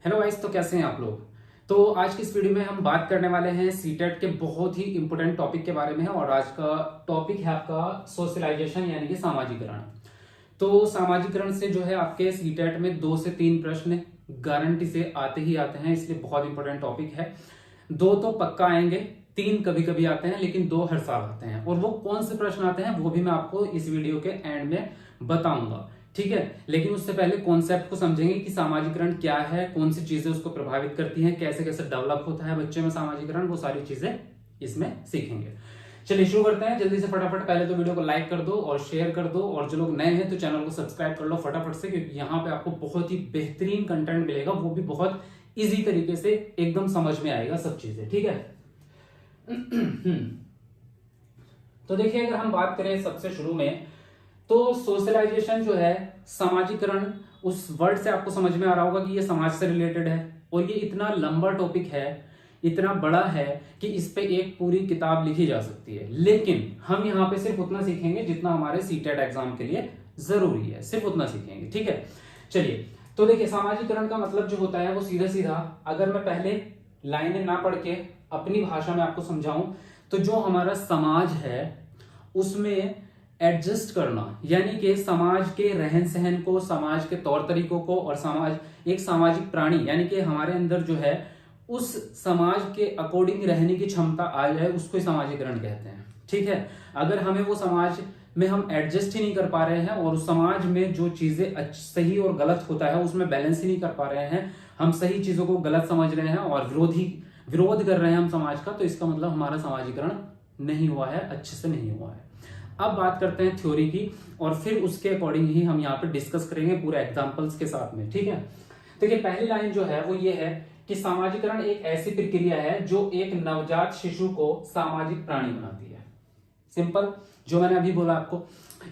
Hello guys, तो कैसे हैं आप लोग। तो आज की इस वीडियो में हम बात करने वाले हैं सीटेट के बहुत ही इंपॉर्टेंट टॉपिक के बारे में और आज का टॉपिक है आपका सोशलाइजेशन यानी कि सामाजिकरण। तो सामाजिकरण से जो है आपके सीटेट में 2 से 3 प्रश्न गारंटी से आते ही आते हैं, इसलिए बहुत इंपॉर्टेंट टॉपिक है। 2 तो पक्का आएंगे, 3 कभी कभी आते हैं, लेकिन 2 हर साल आते हैं। और वो कौन से प्रश्न आते हैं वो भी मैं आपको इस वीडियो के एंड में बताऊंगा, ठीक है। लेकिन उससे पहले कॉन्सेप्ट को समझेंगे कि सामाजिकरण क्या है, कौन सी चीजें उसको प्रभावित करती हैं, कैसे कैसे डेवलप होता है बच्चे में सामाजिकरण, वो सारी चीजें इसमें सीखेंगे। चलिए शुरू करते हैं जल्दी से फटाफट। पहले तो वीडियो को लाइक कर दो और शेयर कर दो, और जो लोग नए हैं तो चैनल को सब्सक्राइब कर लो फटाफट से, क्योंकि यहाँ पे आपको बहुत ही बेहतरीन कंटेंट मिलेगा, वो भी बहुत इजी तरीके से, एकदम समझ में आएगा सब चीजें, ठीक है। तो देखिए, अगर हम बात करें सबसे शुरू में, तो सोशलाइजेशन जो है, सामाजिकरण, उस वर्ड से आपको समझ में आ रहा होगा कि ये समाज से रिलेटेड है और ये इतना लंबा टॉपिक है, इतना बड़ा है कि इस पे एक पूरी किताब लिखी जा सकती है। लेकिन हम यहाँ पे सिर्फ उतना सीखेंगे जितना हमारे सीटेट एग्जाम के लिए जरूरी है, सिर्फ उतना सीखेंगे, ठीक है। चलिए, तो देखिए, सामाजिकरण का मतलब जो होता है वो सीधा सीधा, अगर मैं पहले लाइनें ना पढ़ के अपनी भाषा में आपको समझाऊं, तो जो हमारा समाज है उसमें एडजस्ट करना, यानी कि समाज के रहन सहन को, समाज के तौर तरीकों को, और समाज एक सामाजिक प्राणी यानी कि हमारे अंदर जो है उस समाज के अकॉर्डिंग रहने की क्षमता आ जाए, उसको सामाजिकरण कहते हैं, ठीक है। अगर हमें वो समाज में हम एडजस्ट ही नहीं कर पा रहे हैं और उस समाज में जो चीजें सही और गलत होता है उसमें बैलेंस ही नहीं कर पा रहे हैं, हम सही चीजों को गलत समझ रहे हैं और विरोध कर रहे हैं हम समाज का, तो इसका मतलब हमारा सामाजिकरण नहीं हुआ है, अच्छे से नहीं हुआ है। अब बात करते हैं थ्योरी की, और फिर उसके अकॉर्डिंग ही हम यहाँ पे डिस्कस करेंगे पूरे एग्जांपल्स के साथ में, ठीक है। देखिए, पहली लाइन जो है वो ये है कि सामाजिकरण एक ऐसी प्रक्रिया है जो एक नवजात शिशु को सामाजिक प्राणी बनाती है। सिंपल, जो मैंने अभी बोला आपको,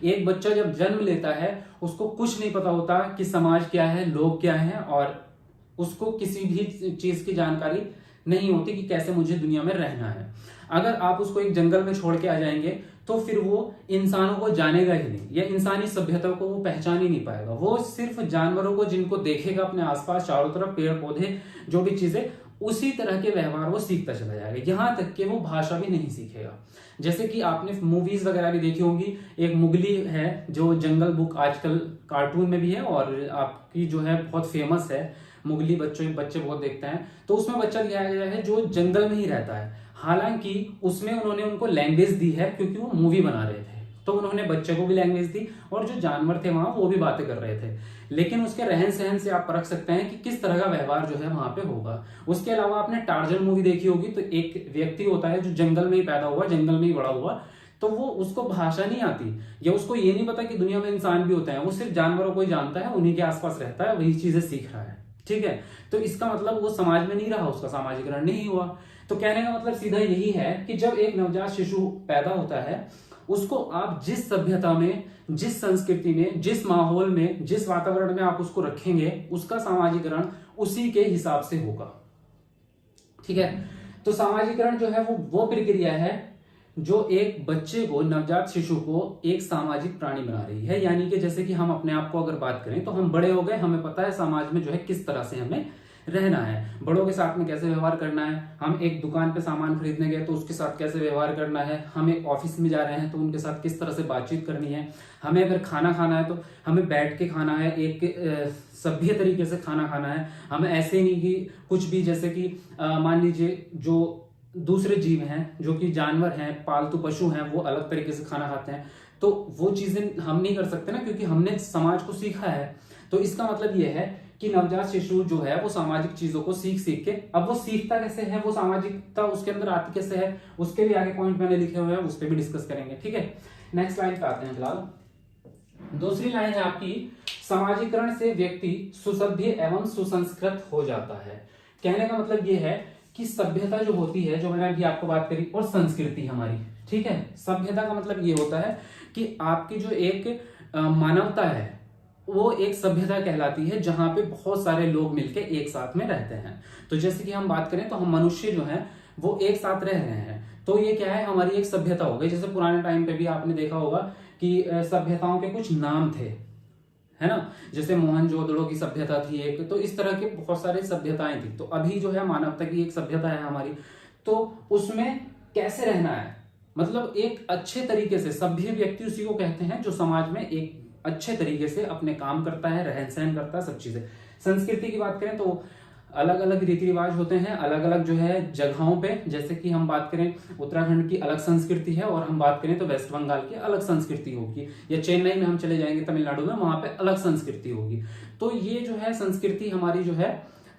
एक बच्चा जब जन्म लेता है उसको कुछ नहीं पता होता कि समाज क्या है, लोग क्या है, और उसको किसी भी चीज की जानकारी नहीं होती कि कैसे मुझे दुनिया में रहना है। अगर आप उसको एक जंगल में छोड़ के आ जाएंगे तो फिर वो इंसानों को जानेगा ही नहीं, या इंसानी सभ्यता को वो पहचान ही नहीं पाएगा। वो सिर्फ जानवरों को जिनको देखेगा अपने आसपास चारों तरफ, पेड़ पौधे, जो भी चीजें, उसी तरह के व्यवहार वो सीखता चला जाएगा, यहां तक कि वो भाषा भी नहीं सीखेगा। जैसे कि आपने मूवीज वगैरह भी देखी होंगी, एक मुगली है जो जंगल बुक आजकल कार्टून में भी है और आपकी जो है बहुत फेमस है, मुगली बच्चे बहुत देखते हैं। तो उसमें बच्चा दिखाया गया है जो जंगल में ही रहता है, हालांकि उसमें उन्होंने उनको लैंग्वेज दी है क्योंकि वो मूवी बना रहे थे, तो उन्होंने बच्चे को भी लैंग्वेज दी और जो जानवर थे वहां वो भी बातें कर रहे थे। लेकिन उसके रहन सहन से आप परख सकते हैं कि किस तरह का व्यवहार जो है वहां पे होगा। उसके अलावा आपने टार्जन मूवी देखी होगी, तो एक व्यक्ति होता है जो जंगल में ही पैदा हुआ, जंगल में ही बड़ा हुआ, तो वो उसको भाषा नहीं आती, या उसको ये नहीं पता कि दुनिया में इंसान भी होते हैं, वो सिर्फ जानवरों को ही जानता है, उन्हीं के आसपास रहता है, वही चीजें सीख रहा है, ठीक है। तो इसका मतलब वो समाज में नहीं रहा, उसका सामाजिकरण नहीं हुआ। तो कहने का मतलब सीधा यही है कि जब एक नवजात शिशु पैदा होता है, उसको आप जिस सभ्यता में, जिस संस्कृति में, जिस माहौल में, जिस वातावरण में आप उसको रखेंगे, उसका सामाजिकरण उसी के हिसाब से होगा, ठीक है। तो सामाजिकरण जो है वो प्रक्रिया है जो एक बच्चे को, नवजात शिशु को एक सामाजिक प्राणी बना रही है। यानी कि जैसे कि हम अपने आप को अगर बात करें तो हम बड़े हो गए, हमें पता है समाज में जो है किस तरह से हमें रहना है, बड़ों के साथ में कैसे व्यवहार करना है, हम एक दुकान पे सामान खरीदने गए तो उसके साथ कैसे व्यवहार करना है, हम एक ऑफिस में जा रहे हैं तो उनके साथ किस तरह से बातचीत करनी है, हमें अगर खाना खाना है तो हमें बैठ के खाना है, एक सभ्य तरीके से खाना खाना है। हमें ऐसे नहीं कि कुछ भी, जैसे कि मान लीजिए जो दूसरे जीव हैं, जो कि जानवर हैं, पालतू पशु हैं, वो अलग तरीके से खाना खाते हैं, तो वो चीजें हम नहीं कर सकते ना, क्योंकि हमने समाज को सीखा है। तो इसका मतलब ये है कि नवजात शिशु जो है वो सामाजिक चीजों को सीख सीख के, अब वो सीखता कैसे है, वो सामाजिकता उसके अंदर आती कैसे है, उसके भी आगे पॉइंट मैंने लिखे हुए हैं, उस पर भी डिस्कस करेंगे, ठीक है। नेक्स्ट लाइन पे आते हैं फिलहाल। दूसरी लाइन है आपकी, सामाजिकरण से व्यक्ति सुसभ्य एवं सुसंस्कृत हो जाता है। कहने का मतलब ये है कि सभ्यता जो होती है, जो मैंने अभी आपको बात करी, और संस्कृति हमारी, ठीक है। सभ्यता का मतलब ये होता है कि आपकी जो एक मानवता है वो एक सभ्यता कहलाती है, जहां पे बहुत सारे लोग मिलके एक साथ में रहते हैं। तो जैसे कि हम बात करें तो हम मनुष्य जो हैं वो एक साथ रह रहे हैं, तो ये क्या है, हमारी एक सभ्यता हो गई। जैसे पुराने टाइम पे भी आपने देखा होगा कि सभ्यताओं के कुछ नाम थे, है ना। जैसे मोहनजोदड़ो की सभ्यता थी एक, तो इस तरह के बहुत सारे सभ्यताएं थी। तो अभी जो है मानवता की एक सभ्यता है हमारी, तो उसमें कैसे रहना है, मतलब एक अच्छे तरीके से, सभ्य व्यक्ति उसी को कहते हैं जो समाज में एक अच्छे तरीके से अपने काम करता है, रहन सहन करता है, सब चीजें। संस्कृति की बात करें तो अलग अलग रीति रिवाज होते हैं अलग अलग जो है जगहों पे। जैसे कि हम बात करें उत्तराखंड की अलग संस्कृति है, और हम बात करें तो वेस्ट बंगाल की अलग संस्कृति होगी, या चेन्नई में हम चले जाएंगे तमिलनाडु में, वहां पे अलग संस्कृति होगी। तो ये जो है संस्कृति हमारी जो है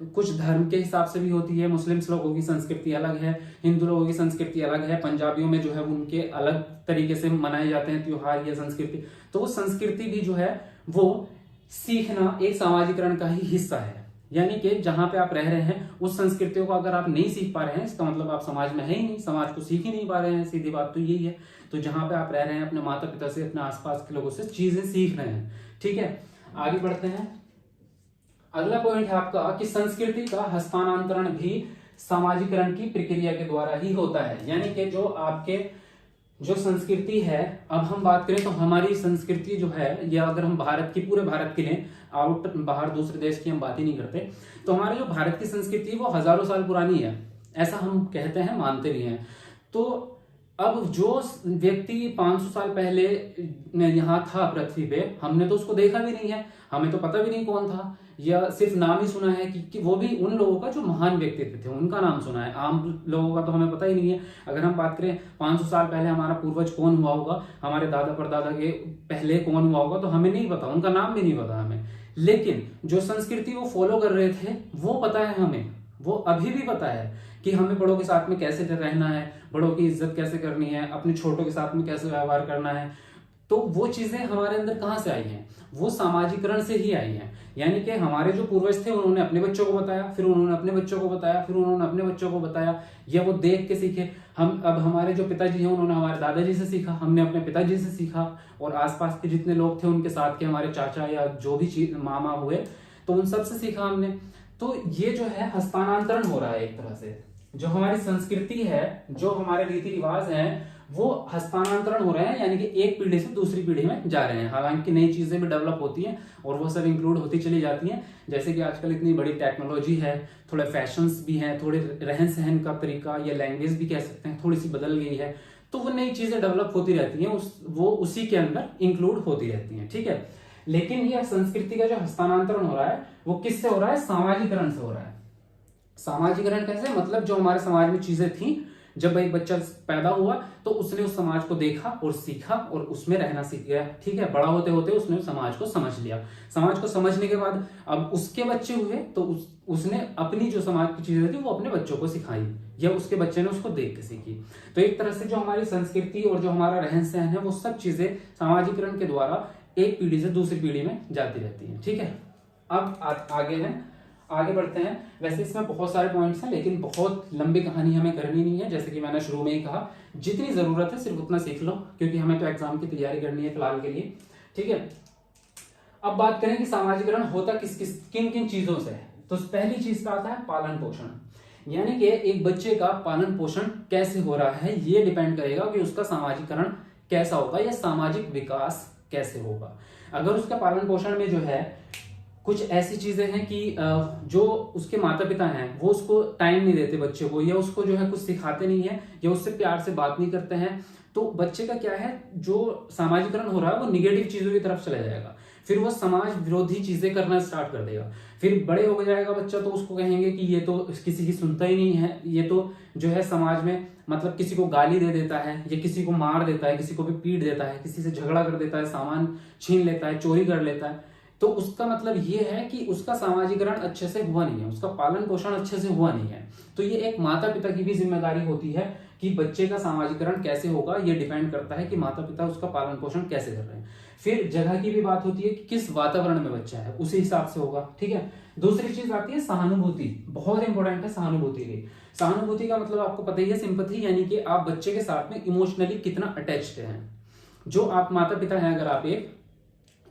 कुछ धर्म के हिसाब से भी होती है। मुस्लिम्स लोगों की संस्कृति अलग है, हिंदू लोगों की संस्कृति अलग है, पंजाबियों में जो है उनके अलग तरीके से मनाए जाते हैं त्योहार या संस्कृति। तो वो संस्कृति भी जो है वो सीखना एक सामाजिकरण का ही हिस्सा है। यानी कि जहां पे आप रह रहे हैं उस संस्कृतियों को अगर आप नहीं सीख पा रहे हैं, इसका मतलब आप समाज में है ही नहीं, समाज को सीख ही नहीं पा रहे हैं, सीधी बात तो यही है। तो जहां पे आप रह रहे हैं अपने माता पिता से, अपने आसपास के लोगों से चीजें सीख रहे हैं। ठीक है, आगे बढ़ते हैं। अगला पॉइंट है आपका कि संस्कृति का हस्तांतरण भी सामाजिकरण की प्रक्रिया के द्वारा ही होता है। यानी कि जो आपके जो संस्कृति है, अब हम बात करें तो हमारी संस्कृति जो है, या अगर हम भारत की, पूरे भारत के लिए, आउट बाहर दूसरे देश की हम बात ही नहीं करते, तो हमारी जो भारत की संस्कृति है वो हजारों साल पुरानी है, ऐसा हम कहते हैं, मानते भी हैं। तो अब जो व्यक्ति 500 साल पहले यहाँ था पृथ्वी पे, हमने तो उसको देखा भी नहीं है, हमें तो पता भी नहीं कौन था, या सिर्फ नाम ही सुना है कि वो भी उन लोगों का जो महान व्यक्तित्व थे उनका नाम सुना है, आम लोगों का तो हमें पता ही नहीं है। अगर हम बात करें 500 साल पहले हमारा पूर्वज कौन हुआ होगा, हमारे दादा परदादा के पहले कौन हुआ होगा, तो हमें नहीं पता, उनका नाम भी नहीं पता हमें। लेकिन जो संस्कृति वो फॉलो कर रहे थे वो पता है हमें, वो अभी भी पता है कि हमें बड़ों के साथ में कैसे रहना है, बड़ों की इज्जत कैसे करनी है, अपने छोटों के साथ में कैसे व्यवहार करना है। तो वो चीजें हमारे अंदर कहां से आई हैं, वो सामाजिकरण से ही आई हैं। यानी कि हमारे जो पूर्वज थे उन्होंने अपने बच्चों को बताया, फिर उन्होंने अपने बच्चों को बताया, फिर उन्होंने अपने बच्चों को बताया, या वो देख के सीखे। हम अब हमारे जो पिताजी हैं उन्होंने हमारे दादाजी से सीखा, हमने अपने पिताजी से सीखा, और आसपास के जितने लोग थे उनके साथ के हमारे चाचा या जो भी चीज मामा हुए, तो उन सब से सीखा हमने। तो ये जो है हस्तांतरण हो रहा है एक तरह से, जो हमारी संस्कृति है, जो हमारे रीति रिवाज हैं, वो हस्तांतरण हो रहे हैं, यानी कि एक पीढ़ी से दूसरी पीढ़ी में जा रहे हैं। हालांकि नई चीजें भी डेवलप होती हैं और वो सब इंक्लूड होती चली जाती हैं, जैसे कि आजकल इतनी बड़ी टेक्नोलॉजी है, थोड़े फैशंस भी हैं, थोड़े रहन सहन का तरीका या लैंग्वेज भी कह सकते हैं थोड़ी सी बदल गई है, तो वो नई चीजें डेवलप होती रहती हैं, वो उसी के अंदर इंक्लूड होती रहती हैं। ठीक है, लेकिन यह संस्कृति का जो हस्तांतरण हो रहा है वो किससे हो रहा है, सामाजिकरण से हो रहा है। सामाजिकरण कैसे, मतलब जो हमारे समाज में चीजें थी, जब एक बच्चा पैदा हुआ तो उसने उस समाज को देखा और सीखा और उसमें रहना सीख गया। ठीक है, बड़ा होते होते उसने उस समाज को समझ लिया, समाज को समझने के बाद अब उसके बच्चे हुए तो उसने अपनी जो समाज की चीजें थी वो अपने बच्चों को सिखाई, या उसके बच्चे ने उसको देख के सीखी। तो एक तरह से जो हमारी संस्कृति और जो हमारा रहन सहन है वो सब चीजें सामाजिकरण के द्वारा एक पीढ़ी से दूसरी पीढ़ी में जाती रहती है। ठीक है, अब आगे बढ़ते हैं। वैसे इसमें बहुत सारे पॉइंट्स हैं, लेकिन बहुत लंबी कहानी हमें करनी नहीं है। जैसे कि मैंने शुरू में ही कहा, जितनी जरूरत है सिर्फ उतना सीख लो, क्योंकि हमें तो एग्जाम की तैयारी करनी है फिलहाल के लिए। ठीक है, अब बात करें कि सामाजिकरण होता किन किन चीजों से है। तो पहली चीज का आता है पालन पोषण, यानी कि एक बच्चे का पालन पोषण कैसे हो रहा है ये डिपेंड करेगा कि उसका सामाजिकरण कैसा होगा या सामाजिक विकास कैसे होगा। अगर उसका पालन पोषण में जो है कुछ ऐसी चीजें हैं कि जो उसके माता पिता हैं वो उसको टाइम नहीं देते बच्चे को, या उसको जो है कुछ सिखाते नहीं है, या उससे प्यार से बात नहीं करते हैं, तो बच्चे का क्या है, जो सामाजिकरण हो रहा है वो निगेटिव चीजों की तरफ चला जाएगा, फिर वो समाज विरोधी चीजें करना स्टार्ट कर देगा। फिर बड़े हो जाएगा बच्चा तो उसको कहेंगे कि ये तो किसी की सुनता ही नहीं है, ये तो जो है समाज में मतलब किसी को गाली दे देता है, या किसी को मार देता है, किसी को भी पीट देता है, किसी से झगड़ा कर देता है, सामान छीन लेता है, चोरी कर लेता है। तो उसका मतलब ये है कि उसका सामाजिकरण अच्छे से हुआ नहीं है, उसका पालन पोषण अच्छे से हुआ नहीं है। तो ये एक माता पिता की भी जिम्मेदारी होती है कि बच्चे का सामाजिकरण कैसे होगा, ये डिपेंड करता है कि माता पिता उसका पालन पोषण कैसे कर रहे हैं। फिर जगह की भी बात होती है कि किस वातावरण में बच्चा है, उसी हिसाब से होगा। ठीक है, दूसरी चीज आती है सहानुभूति, बहुत इंपॉर्टेंट है सहानुभूति की। सहानुभूति का मतलब आपको पता ही है, सिंपैथी, यानी कि आप बच्चे के साथ में इमोशनली कितना अटैच्ड हैं। जो आप माता पिता हैं अगर आप एक,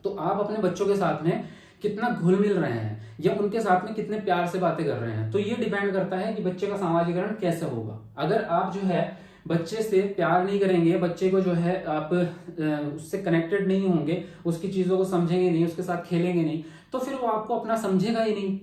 तो आप अपने बच्चों के साथ में कितना घुल मिल रहे हैं, या उनके साथ में कितने प्यार से बातें कर रहे हैं। तो ये डिपेंड करता है कि बच्चे का सामाजिकरण कैसे होगा। अगर आप जो है बच्चे से प्यार नहीं करेंगे, बच्चे को जो है आप उससे कनेक्टेड नहीं होंगे, उसकी चीजों को समझेंगे नहीं, उसके साथ खेलेंगे नहीं, तो फिर वो आपको अपना समझेगा ही नहीं।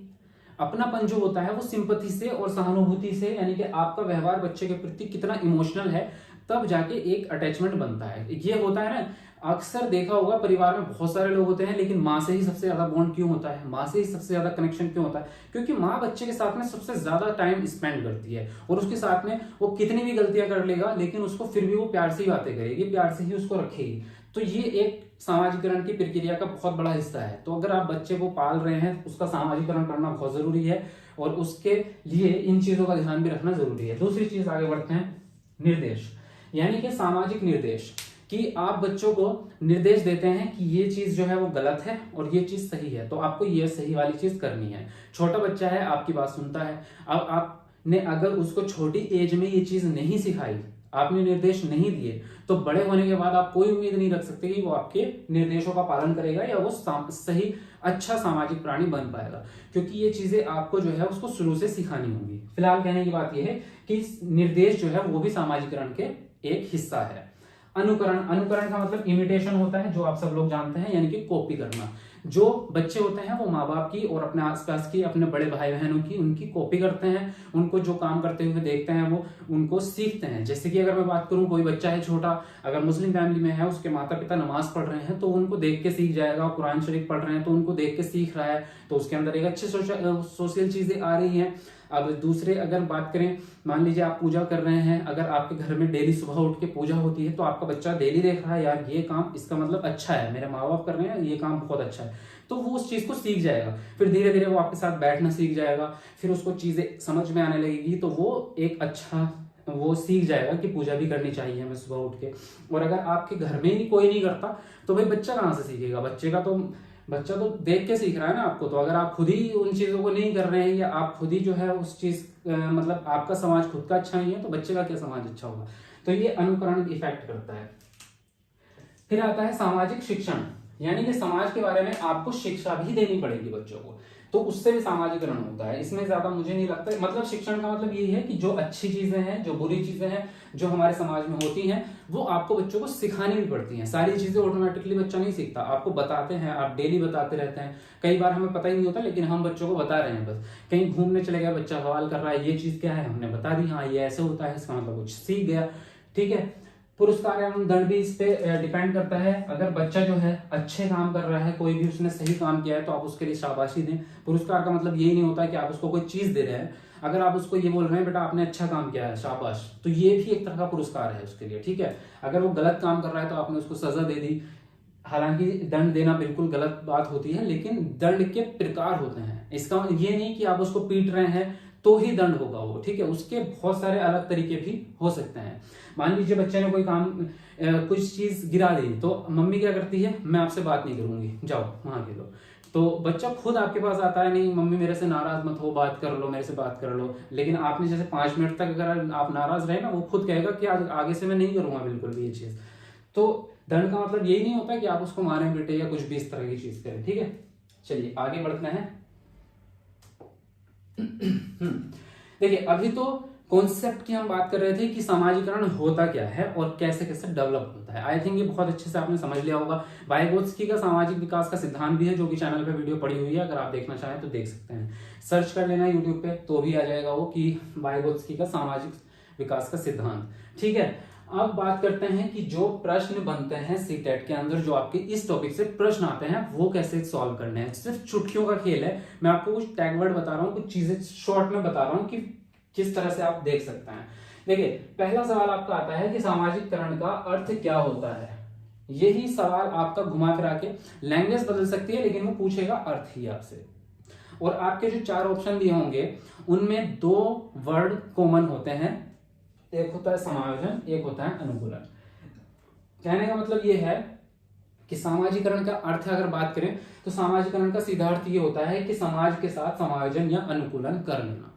अपनापन जो होता है वो सिंपैथी से और सहानुभूति से, यानी कि आपका व्यवहार बच्चे के प्रति कितना इमोशनल है, तब जाके एक अटैचमेंट बनता है। ये होता है ना, अक्सर देखा होगा परिवार में बहुत सारे लोग होते हैं, लेकिन माँ से ही सबसे ज्यादा बॉन्ड क्यों होता है, माँ से ही सबसे ज्यादा कनेक्शन क्यों होता है? क्योंकि माँ बच्चे के साथ में सबसे ज्यादा टाइम स्पेंड करती है, और उसके साथ में वो कितनी भी गलतियां कर लेगा, लेकिन उसको फिर भी वो प्यार से ही बातें करेगी, प्यार से ही उसको रखेगी। तो ये एक सामाजिकरण की प्रक्रिया का बहुत बड़ा हिस्सा है। तो अगर आप बच्चे को पाल रहे हैं, उसका सामाजिकरण करना बहुत जरूरी है, और उसके लिए इन चीजों का ध्यान भी रखना जरूरी है। दूसरी चीज आगे बढ़ते हैं, निर्देश, यानी कि सामाजिक निर्देश, कि आप बच्चों को निर्देश देते हैं कि ये चीज जो है वो गलत है और ये चीज सही है, तो आपको ये सही वाली चीज करनी है। छोटा बच्चा है, आपकी बात सुनता है। अब आपने अगर उसको छोटी एज में ये चीज नहीं सिखाई, आपने निर्देश नहीं दिए, तो बड़े होने के बाद आप कोई उम्मीद नहीं रख सकते कि वो आपके निर्देशों का पालन करेगा या वो सही अच्छा सामाजिक प्राणी बन पाएगा, क्योंकि ये चीजें आपको जो है उसको शुरू से सिखानी होंगी। फिलहाल कहने की बात यह है कि निर्देश जो है वो भी सामाजिकरण के एक हिस्सा है। अनुकरण, अनुकरण का मतलब इमिटेशन होता है, जो आप सब लोग जानते हैं, यानी कि कॉपी करना। जो बच्चे होते हैं वो माँ बाप की और अपने आसपास की, अपने बड़े भाई बहनों की, उनकी कॉपी करते हैं, उनको जो काम करते हुए देखते हैं वो उनको सीखते हैं। जैसे कि अगर मैं बात करूं, कोई बच्चा है छोटा, अगर मुस्लिम फैमिली में है, उसके माता पिता नमाज पढ़ रहे हैं, तो उनको देख के सीख जाएगा। कुरान शरीफ पढ़ रहे हैं तो उनको देख के सीख रहा है, तो उसके अंदर एक अच्छी सोशल चीजें आ रही हैं। अब दूसरे अगर बात करें, मान लीजिए आप पूजा कर रहे हैं, अगर आपके घर में डेली सुबह उठ के पूजा होती है, तो आपका बच्चा डेली देख रहा है, यार ये काम इसका मतलब अच्छा है, मेरे माँ बाप कर रहे हैं, ये काम बहुत अच्छा है, तो वो उस चीज को सीख जाएगा। फिर धीरे धीरे वो आपके साथ बैठना सीख जाएगा, फिर उसको चीजें समझ में आने लगेगी, तो वो एक अच्छा वो सीख जाएगा कि पूजा भी करनी चाहिए हमें सुबह उठ के। और अगर आपके घर में ही कोई नहीं करता, तो भाई बच्चा कहाँ से सीखेगा? बच्चा तो देख के सीख रहा है ना आपको। तो अगर आप खुद ही उन चीजों को नहीं कर रहे हैं, या आप खुद ही जो है उस चीज मतलब आपका समाज खुद का अच्छा नहीं है, तो बच्चे का क्या समाज अच्छा होगा? तो ये अनुकरण इफेक्ट करता है। फिर आता है सामाजिक शिक्षण, यानी कि समाज के बारे में आपको शिक्षा भी देनी पड़ेगी बच्चों को, तो उससे भी सामाजिकरण होता है। इसमें ज्यादा मुझे नहीं लगता, मतलब शिक्षण का मतलब यही है कि जो अच्छी चीजें हैं, जो बुरी चीजें हैं, जो हमारे समाज में होती हैं, वो आपको बच्चों को सिखानी भी पड़ती हैं। सारी चीजें ऑटोमेटिकली बच्चा नहीं सीखता, आपको बताते हैं, आप डेली बताते रहते हैं। कई बार हमें पता ही नहीं होता, लेकिन हम बच्चों को बता रहे हैं। बस कहीं घूमने चले गया, बच्चा सवाल कर रहा है, ये चीज क्या है, हमने बता दी, हाँ ये ऐसे होता है, इसका मतलब कुछ सीख गया। ठीक है। पुरस्कार एवं दंड भी इस पे डिपेंड करता है। अगर बच्चा जो है अच्छे काम कर रहा है, कोई भी उसने सही काम किया है, तो आप उसके लिए शाबाशी दें। पुरस्कार का मतलब यही नहीं होता कि आप उसको कोई चीज दे रहे हैं। अगर आप उसको ये बोल रहे हैं, बेटा आपने अच्छा काम किया है, शाबाश, तो ये भी एक तरह का पुरस्कार है उसके लिए। ठीक है। अगर वो गलत काम कर रहा है, तो आपने उसको सजा दे दी। हालांकि दंड देना बिल्कुल गलत बात होती है, लेकिन दंड के प्रकार होते हैं। इसका ये नहीं कि आप उसको पीट रहे हैं तो ही दंड होगा वो। ठीक है। उसके बहुत सारे अलग तरीके भी हो सकते हैं। मान लीजिए बच्चे ने कोई काम कुछ चीज गिरा दी, तो मम्मी क्या करती है, मैं आपसे बात नहीं करूंगी, जाओ वहां खेलो। तो बच्चा खुद आपके पास आता है, नहीं मम्मी मेरे से नाराज मत हो, बात कर लो, मेरे से बात कर लो। लेकिन आपने जैसे 5 मिनट तक अगर आप नाराज रहे ना, वो खुद कहेगा कि आगे से मैं नहीं करूंगा बिल्कुल भी ये चीज। तो दंड का मतलब यही नहीं होता कि आप उसको मारें बेटे या कुछ भी इस तरह की चीज करें। ठीक है। चलिए आगे बढ़ते हैं। देखिए अभी तो कॉन्सेप्ट की हम बात कर रहे थे कि सामाजिकरण होता क्या है और कैसे कैसे डेवलप होता है। आई थिंक ये बहुत अच्छे से आपने समझ लिया होगा। वाइगोत्स्की का सामाजिक विकास का सिद्धांत भी है, जो कि चैनल पे वीडियो पड़ी हुई है, अगर आप देखना चाहें तो देख सकते हैं। सर्च कर लेना यूट्यूब पे तो भी आ जाएगा वो, कि वाइगोत्स्की का सामाजिक विकास का सिद्धांत। ठीक है। अब बात करते हैं कि जो प्रश्न बनते हैं सीटेट के अंदर, जो आपके इस टॉपिक से प्रश्न आते हैं, वो कैसे सॉल्व करने हैं। सिर्फ चुटकियों का खेल है। मैं आपको कुछ टैग वर्ड बता रहा हूँ, कुछ चीजें शॉर्ट में बता रहा हूँ कि किस तरह से आप देख सकते हैं। देखिए पहला सवाल आपका आता है कि सामाजिकरण का अर्थ क्या होता है। यही सवाल आपका घुमा फिरा के, लैंग्वेज बदल सकती है लेकिन वो पूछेगा अर्थ ही आपसे। और आपके जो 4 ऑप्शन दिए होंगे, उनमें 2 वर्ड कॉमन होते हैं। एक होता है समायोजन, एक होता है अनुकूलन। कहने का मतलब ये है कि सामाजिकरण का अर्थ अगर बात करें, तो सामाजिकरण का सीधा अर्थ ये होता है कि समाज के साथ समायोजन या अनुकूलन कर लेना।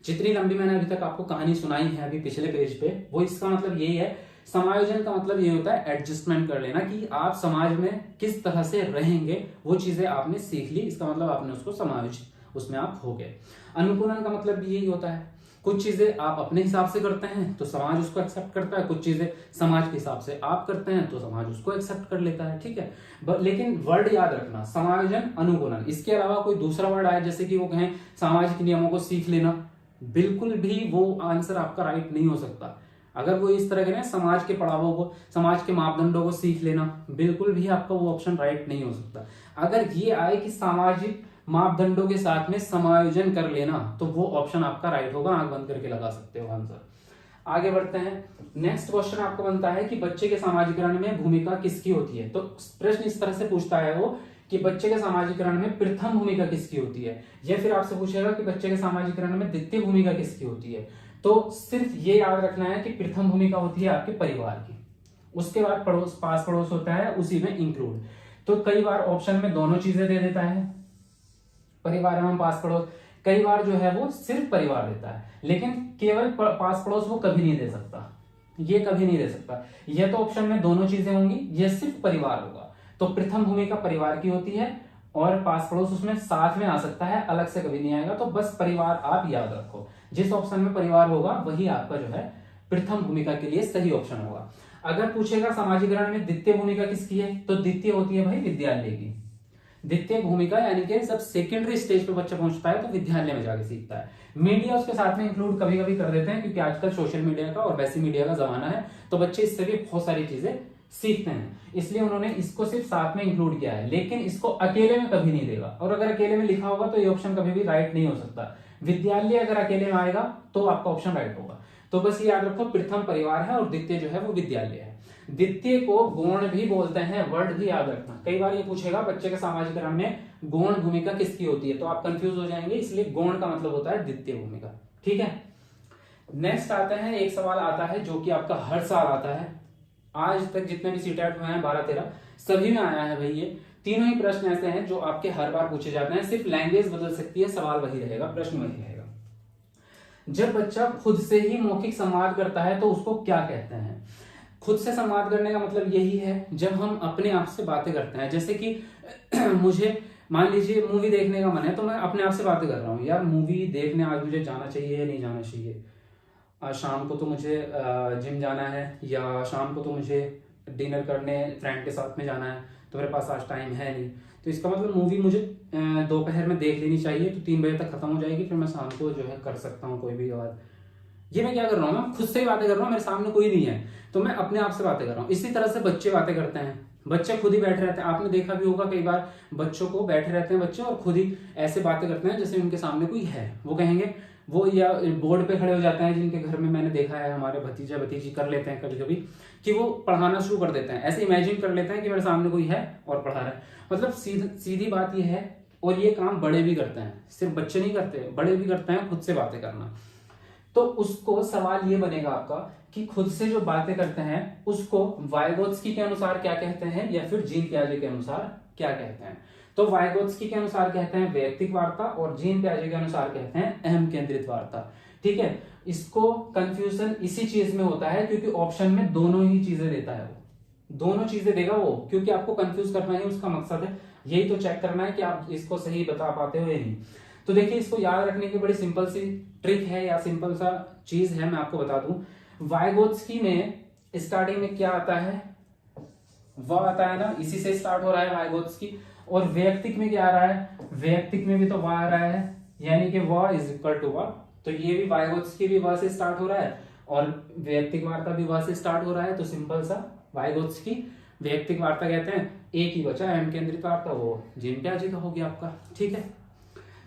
जितनी लंबी मैंने अभी तक आपको कहानी सुनाई है अभी पिछले पेज पे, वो इसका मतलब यही है। समायोजन का मतलब ये होता है एडजस्टमेंट कर लेना, कि आप समाज में किस तरह से रहेंगे, वो चीजें आपने सीख ली, इसका मतलब आपने उसको समायोजित, उसमें आप हो गए। अनुकूलन का मतलब भी यही होता है। कुछ चीजें आप अपने हिसाब से करते हैं तो समाज उसको एक्सेप्ट करता है, कुछ चीजें समाज के हिसाब से आप करते हैं तो समाज उसको एक्सेप्ट कर लेता है, ठीक है। लेकिन वर्ड याद रखना, समायोजन, अनुगुणन, इसके अलावा कोई दूसरा वर्ड आए जैसे कि वो कहें सामाजिक नियमों को सीख लेना, बिल्कुल भी वो आंसर आपका राइट नहीं हो सकता। अगर वो इस तरह के ना समाज के पड़ावों को, समाज के मापदंडों को सीख लेना, बिल्कुल भी आपका वो ऑप्शन राइट नहीं हो सकता। अगर ये आए कि सामाजिक मापदंडों के साथ में समायोजन कर लेना, तो वो ऑप्शन आपका राइट होगा, आंख बंद करके लगा सकते हो आंसर। आगे बढ़ते हैं। नेक्स्ट क्वेश्चन आपको बनता है कि बच्चे के सामाजिकरण में भूमिका किसकी होती है। तो प्रश्न इस तरह से पूछता है वो कि बच्चे के सामाजिकरण में प्रथम भूमिका किसकी होती है, या फिर आपसे पूछेगा कि बच्चे के सामाजिकरण में द्वितीय भूमिका किसकी होती है। तो सिर्फ ये याद रखना है कि प्रथम भूमिका होती है आपके परिवार की, उसके बाद पड़ोस, पास पड़ोस होता है, उसी में इंक्लूड। तो कई बार ऑप्शन में दोनों चीजें दे देता है, परिवार एवं पास पड़ोस। कई बार जो है वो सिर्फ परिवार देता है, लेकिन केवल पास पड़ोस वो कभी नहीं दे सकता, ये कभी नहीं दे सकता। ये तो ऑप्शन में दोनों चीजें होंगी, ये सिर्फ परिवार होगा। तो प्रथम भूमिका परिवार की होती है और पास पड़ोस उसमें साथ में आ सकता है, अलग से कभी नहीं आएगा। तो बस परिवार आप याद रखो, जिस ऑप्शन में परिवार होगा वही आपका जो है प्रथम भूमिका के लिए सही ऑप्शन होगा। अगर पूछेगा समाजीकरण में द्वितीय भूमिका किसकी है, तो द्वितीय होती है भाई विद्यालय की। द्वितीय भूमिका यानी कि जब सेकेंडरी स्टेज पे बच्चा पहुंचता है तो विद्यालय में जाके सीखता है। मीडिया उसके साथ में इंक्लूड कभी कभी कर देते हैं, क्योंकि आजकल सोशल मीडिया का और वैसी मीडिया का जमाना है, तो बच्चे इससे भी बहुत सारी चीजें सीखते हैं, इसलिए उन्होंने इसको सिर्फ साथ में इंक्लूड किया है। लेकिन इसको अकेले में कभी नहीं देगा, और अगर अकेले में लिखा होगा तो ये ऑप्शन कभी भी राइट नहीं हो सकता। विद्यालय अगर अकेले में आएगा तो आपका ऑप्शन राइट होगा। तो बस ये याद रखो, प्रथम परिवार है और द्वितीय जो है वो विद्यालय है। द्वितीय को गौण भी बोलते हैं, वर्ड भी याद रखना। कई बार ये पूछेगा बच्चे के सामाजिकरण में गौण भूमिका किसकी होती है, तो आप कंफ्यूज हो जाएंगे, इसलिए गौण का मतलब होता है द्वितीय भूमिका, ठीक है। नेक्स्ट आता है, एक सवाल आता है जो कि आपका हर साल आता है, आज तक जितने भी सीटेट हुए हैं 12-13 सभी में आया है भाई। ये तीनों ही प्रश्न ऐसे हैं जो आपके हर बार पूछे जाते हैं, सिर्फ लैंग्वेज बदल सकती है, सवाल वही रहेगा, प्रश्न वही रहेगा। जब बच्चा खुद से ही मौखिक संवाद करता है तो उसको क्या कहते हैं। खुद से संवाद करने का मतलब यही है जब हम अपने आप से बातें करते हैं। जैसे कि मुझे मान लीजिए मूवी देखने का मन है, तो मैं अपने आप से बातें कर रहा हूँ, यार मूवी देखने आज मुझे जाना चाहिए या नहीं जाना चाहिए, आज शाम को तो मुझे जिम जाना है, या शाम को तो मुझे डिनर करने फ्रेंड के साथ में जाना है, तो मेरे पास आज टाइम है नहीं। तो इसका मतलब मूवी मुझे दोपहर में देख लेनी चाहिए, तो 3 बजे तक खत्म हो जाएगी, फिर मैं शाम को जो है कर सकता हूँ कोई भी बात। ये मैं क्या कर रहा हूँ, मैं खुद से ही बातें कर रहा हूँ, मेरे सामने कोई नहीं है, तो मैं अपने आप से बातें कर रहा हूँ। इसी तरह से बच्चे बातें करते हैं, बच्चे खुद ही बैठे रहते हैं। आपने देखा भी होगा कई बार बच्चों को, बैठे रहते हैं बच्चे और खुद ही ऐसे बातें करते हैं जैसे उनके सामने कोई है। वो कहेंगे, वो या बोर्ड पे खड़े हो जाते हैं, जिनके घर में मैंने देखा है, हमारे भतीजा भतीजी कर लेते हैं कभी कभी, कि वो पढ़ाना शुरू कर देते हैं, ऐसे इमेजिन कर लेते हैं कि मेरे सामने कोई है और पढ़ा रहा है। मतलब सीधी बात यह है, और ये काम बड़े भी करते हैं, सिर्फ बच्चे नहीं करते, बड़े भी करते हैं, खुद से बातें करना। तो उसको सवाल ये बनेगा आपका कि खुद से जो बातें करते हैं उसको वाइगोत्स्की के अनुसार क्या कहते हैं, या फिर जीन पियाजे के अनुसार क्या कहते हैं। तो वाइगोत्स्की के अनुसार कहते हैं वैयक्तिक वार्ता, और जीन पियाजे के अनुसार कहते हैं अहम केंद्रित वार्ता, ठीक है। इसको कंफ्यूजन इसी चीज में होता है क्योंकि ऑप्शन में दोनों ही चीजें देता है, वो दोनों चीजें देगा वो, क्योंकि आपको कंफ्यूज करना ही उसका मकसद है, यही तो चेक करना है कि आप इसको सही बता पाते हो या नहीं। तो देखिए, इसको याद रखने की बड़ी सिंपल सी ट्रिक है, या सिंपल सा चीज है, मैं आपको बता दूं। वाइगोत्स्की में स्टार्टिंग में क्या आता है, वह आता है ना, इसी से स्टार्ट हो रहा है वाइगोत्स्की। और वैयक्तिक में क्या आ रहा है, वैयक्तिक में भी तो वह आ रहा है, यानी कि वह इज इक्वल टू वह। तो ये भी वाइगोत्स्की भी वह से स्टार्ट हो रहा है और वैयक्तिक वार्ता भी वह से स्टार्ट हो रहा है। तो सिंपल सा वाइगोत्स्की वैयक्तिक वार्ता कहते हैं, एक ही बचा अहम केंद्रित वार्ता, वो जीन पियाजे का हो गया आपका, ठीक है।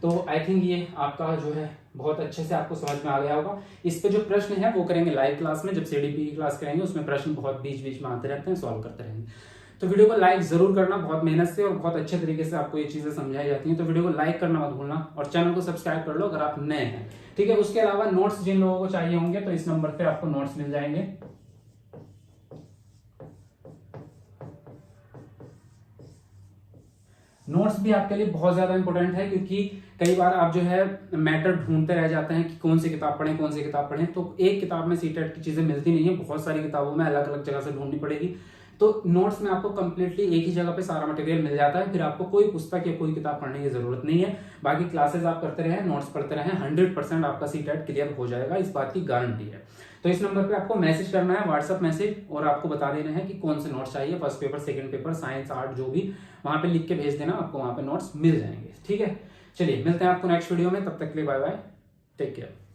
तो आई थिंक ये आपका जो है बहुत अच्छे से आपको समझ में आ गया होगा। इस पे जो प्रश्न है वो करेंगे लाइव क्लास में, जब सीडीपी की क्लास करेंगे उसमें प्रश्न बहुत बीच बीच में आते रहते हैं, सॉल्व करते रहेंगे। तो वीडियो को लाइक जरूर करना, बहुत मेहनत से और बहुत अच्छे तरीके से आपको ये चीजें समझाई जाती हैं। तो वीडियो को लाइक करना मत भूलना, और चैनल को सब्सक्राइब कर लो अगर आप नए हैं, ठीक है। उसके अलावा नोट्स जिन लोगों को चाहिए होंगे तो इस नंबर पे आपको नोट्स मिल जाएंगे। नोट्स भी आपके लिए बहुत ज्यादा इंपॉर्टेंट है, क्योंकि कई बार आप जो है मैटर ढूंढते रह जाते हैं कि कौन सी किताब पढ़ें, कौन सी किताब पढ़ें। तो एक किताब में सीटेट की चीजें मिलती नहीं है, बहुत सारी किताबों में अलग अलग जगह से ढूंढनी पड़ेगी। तो नोट्स में आपको कंप्लीटली एक ही जगह पे सारा मटेरियल मिल जाता है, फिर आपको कोई पुस्तक या कोई किताब पढ़ने की जरूरत नहीं है। बाकी क्लासेस आप करते रहें, नोट्स पढ़ते रहें, 100% आपका सीटेट क्लियर हो जाएगा, इस बात की गारंटी है। तो इस नंबर पे आपको मैसेज करना है, व्हाट्सएप मैसेज, और आपको बता देना है कि कौन से नोट्स चाहिए, first paper, second paper, science, art, जो भी, वहां पे लिख के भेज देना, आपको वहां पे नोट्स मिल जाएंगे। ठीक है, चलिए मिलते हैं आपको नेक्स्ट वीडियो में, तब तक के लिए बाय बाय, टेक केयर।